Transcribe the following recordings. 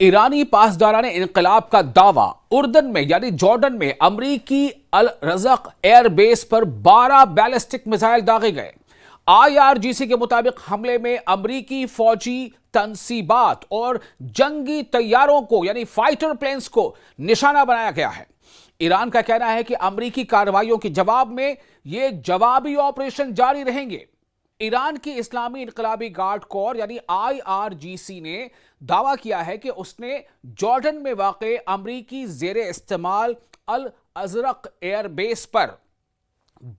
ایرانی پاسداران انقلاب کا دعویٰ اردن میں یعنی جارڈن میں امریکی الرزق ایئر بیس پر 12 بیلسٹک میزائل داغے گئے۔ IRGC کے مطابق حملے میں امریکی فوجی تنصیبات اور جنگی طیاروں کو یعنی فائٹر پلینز کو نشانہ بنایا گیا ہے۔ ایران کا کہنا ہے کہ امریکی کارروائیوں کے جواب میں یہ جوابی آپریشن جاری رہیں گے۔ ایران کی اسلامی انقلابی گارڈ کور یعنی IRGC نے دعویٰ کیا ہے کہ اس نے جارڈن میں واقع امریکی زیر استعمال الازرق ایئر بیس پر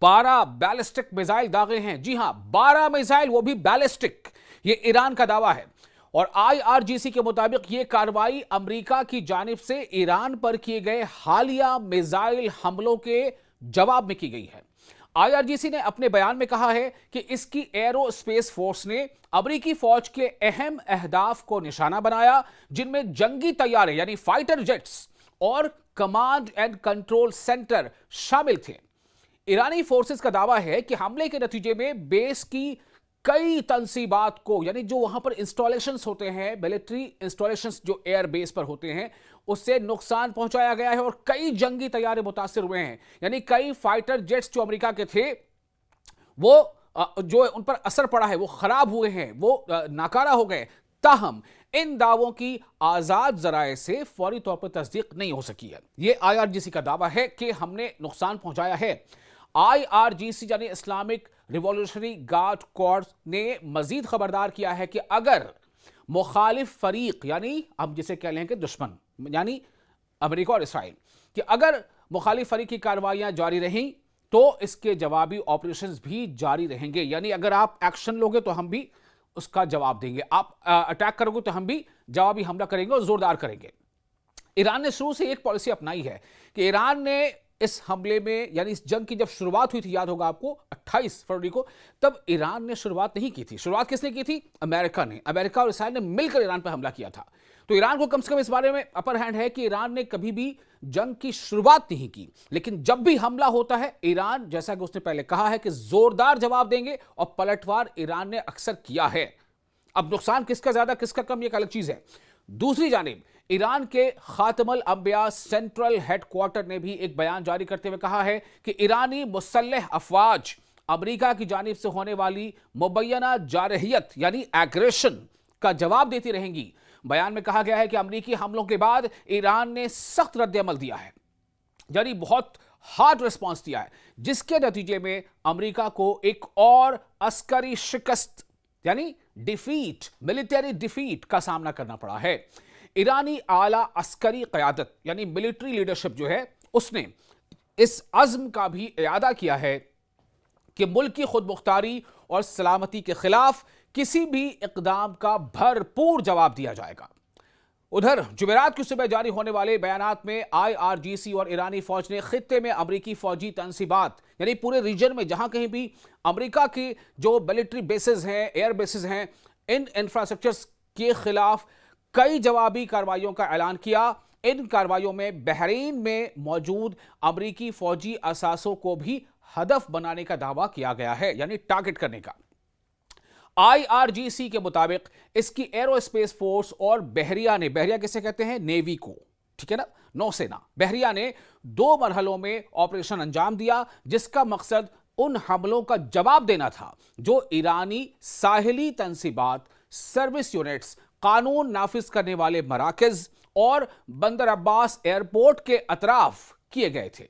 12 بیلسٹک میزائل داغے ہیں۔ جی ہاں، 12 میزائل، وہ بھی بیلسٹک۔ یہ ایران کا دعویٰ ہے اور IRGC کے مطابق یہ کارروائی امریکہ کی جانب سے ایران پر کیے گئے حالیہ میزائل حملوں کے جواب میں کی گئی ہے۔ IRGC نے اپنے بیان میں کہا ہے کہ اس کی ایرو اسپیس فورس نے امریکی فوج کے اہم اہداف کو نشانہ بنایا، جن میں جنگی طیارے یعنی فائٹر جیٹس اور کمانڈ اینڈ کنٹرول سینٹر شامل تھے۔ ایرانی فورسز کا دعویٰ ہے کہ حملے کے نتیجے میں بیس کی کئی تنصیبات کو یعنی جو وہاں پر انسٹالیشنز ہوتے ہیں، ملٹری انسٹالیشنز جو ایئر بیس پر ہوتے ہیں، اس سے نقصان پہنچایا گیا ہے اور کئی جنگی طیارے متاثر ہوئے ہیں، یعنی کئی فائٹر جیٹس جو امریکہ کے تھے وہ جو ان پر اثر پڑا ہے، وہ خراب ہوئے ہیں، وہ ناکارہ ہو گئے۔ تاہم ان دعووں کی آزاد ذرائع سے فوری طور پر تصدیق نہیں ہو سکی ہے۔ یہ IRGC کا دعویٰ ہے کہ ہم نے نقصان پہنچایا ہے۔ IRGC یعنی اسلامک ریولیوشنری گارڈ کورپس نے مزید خبردار کیا ہے کہ اگر مخالف فریق یعنی ہم جسے کہہ لیں کہ دشمن یعنی امریکہ اور اسرائیل کہ اگر مخالف فریق کی کارروائیاں جاری رہیں تو اس کے جوابی آپریشنز بھی جاری رہیں گے، یعنی اگر آپ ایکشن لوگے تو ہم بھی اس کا جواب دیں گے، آپ اٹیک کرو گے تو ہم بھی جوابی حملہ کریں گے اور زوردار کریں گے۔ ایران نے شروع سے ایک پالیسی اپنائی ہے کہ ایران نے اس حملے میں یعنی اس جنگ کی جب شروعات ہوئی تھی، یاد ہوگا آپ کو 28 فروری کو، تب ایران نے شروعات نہیں کی تھی۔ شروعات کس نے کی تھی؟ امریکہ نے۔ امریکہ اور اسرائیل نے مل کر ایران پر حملہ کیا تھا۔ تو ایران کو کم سے کم اس بارے میں اپر ہینڈ ہے کہ ایران نے کبھی بھی جنگ کی شروعات نہیں کی، لیکن جب بھی حملہ ہوتا ہے ایران، جیسا کہ اس نے پہلے کہا ہے کہ زوردار جواب دیں گے، اور پلٹوار ایران نے اکثر کیا ہے۔ اب نقصان کس کا زیادہ کس کا کم یہ ایک الگ چیز ہے۔ دوسری جانب ایران کے خاتم الانبیاء سینٹرل ہیڈ کوارٹر نے بھی ایک بیان جاری کرتے ہوئے کہا ہے کہ ایرانی مسلح افواج امریکہ کی جانب سے ہونے والی مبینہ جارحیت یعنی ایگریشن کا جواب دیتی رہیں گی۔ بیان میں کہا گیا ہے کہ امریکی حملوں کے بعد ایران نے سخت رد عمل دیا ہے، یعنی بہت ہارڈ ریسپانس دیا ہے، جس کے نتیجے میں امریکہ کو ایک اور عسکری شکست یعنی ڈیفیٹ، ملٹری ڈیفیٹ کا سامنا کرنا پڑا ہے۔ ایرانی اعلیٰ عسکری قیادت یعنی ملٹری لیڈرشپ جو ہے، اس نے اس عزم کا بھی اعادہ کیا ہے کہ ملک کی خود مختاری اور سلامتی کے خلاف کسی بھی اقدام کا بھرپور جواب دیا جائے گا۔ ادھر جمعرات کی صبح جاری ہونے والے بیانات میں IRGC اور ایرانی فوج نے خطے میں امریکی فوجی تنصیبات یعنی پورے ریجن میں جہاں کہیں بھی امریکہ کی جو ملٹری بیسز ہیں، ایئر بیسز ہیں، ان انفراسٹرکچرز کے خلاف کئی جوابی کارروائیوں کا اعلان کیا۔ ان کارروائیوں میں بحرین میں موجود امریکی فوجی اثاثوں کو بھی ہدف بنانے کا دعویٰ کیا گیا ہے، یعنی ٹارگٹ کرنے کا۔ IRGC کے مطابق اس کی ایرو اسپیس فورس اور بحریہ کسے کہتے ہیں؟ نیوی کو، ٹھیک ہے نا، نوسینا۔ بحریہ نے 2 مرحلوں میں آپریشن انجام دیا، جس کا مقصد ان حملوں کا جواب دینا تھا جو ایرانی ساحلی تنصیبات، سروس یونٹس، قانون نافذ کرنے والے مراکز اور بندر عباس ایئرپورٹ کے اطراف کیے گئے تھے۔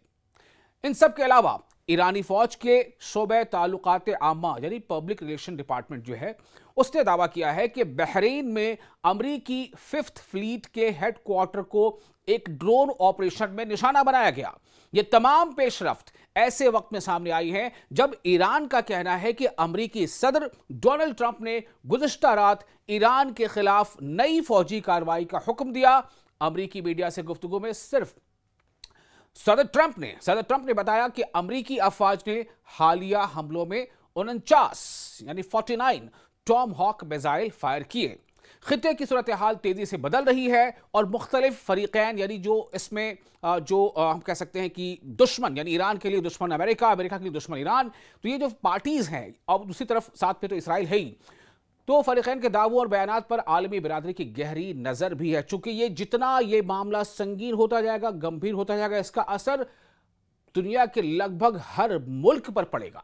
ان سب کے علاوہ ایرانی فوج کے شعبہ تعلقات عامہ یعنی پبلک ریلیشن ڈپارٹمنٹ جو ہے، اس نے دعویٰ کیا ہے کہ بحرین میں امریکی 5th فلیٹ کے ہیڈ کوارٹر کو ایک ڈرون آپریشن میں نشانہ بنایا گیا۔ یہ تمام پیش رفت ایسے وقت میں سامنے آئی ہیں جب ایران کا کہنا ہے کہ امریکی صدر ڈونلڈ ٹرمپ نے گزشتہ رات ایران کے خلاف نئی فوجی کارروائی کا حکم دیا۔ امریکی میڈیا سے گفتگو میں صرف صدر ٹرمپ نے بتایا کہ امریکی افواج نے حالیہ حملوں میں 49 یعنی 49 ٹام ہاک میزائل فائر کیے۔ خطے کی صورتحال تیزی سے بدل رہی ہے اور مختلف فریقین یعنی جو اس میں جو ہم کہہ سکتے ہیں کہ دشمن یعنی ایران کے لیے دشمن امریکہ، امریکہ کے لیے دشمن ایران، تو یہ جو پارٹیز ہیں اور دوسری طرف ساتھ میں تو اسرائیل ہے ہی، تو فریقین کے دعووں اور بیانات پر عالمی برادری کی گہری نظر بھی ہے، چونکہ جتنا یہ معاملہ سنگین ہوتا جائے گا، گمبھیر ہوتا جائے گا، اس کا اثر دنیا کے لگ بھگ ہر ملک پر پڑے گا۔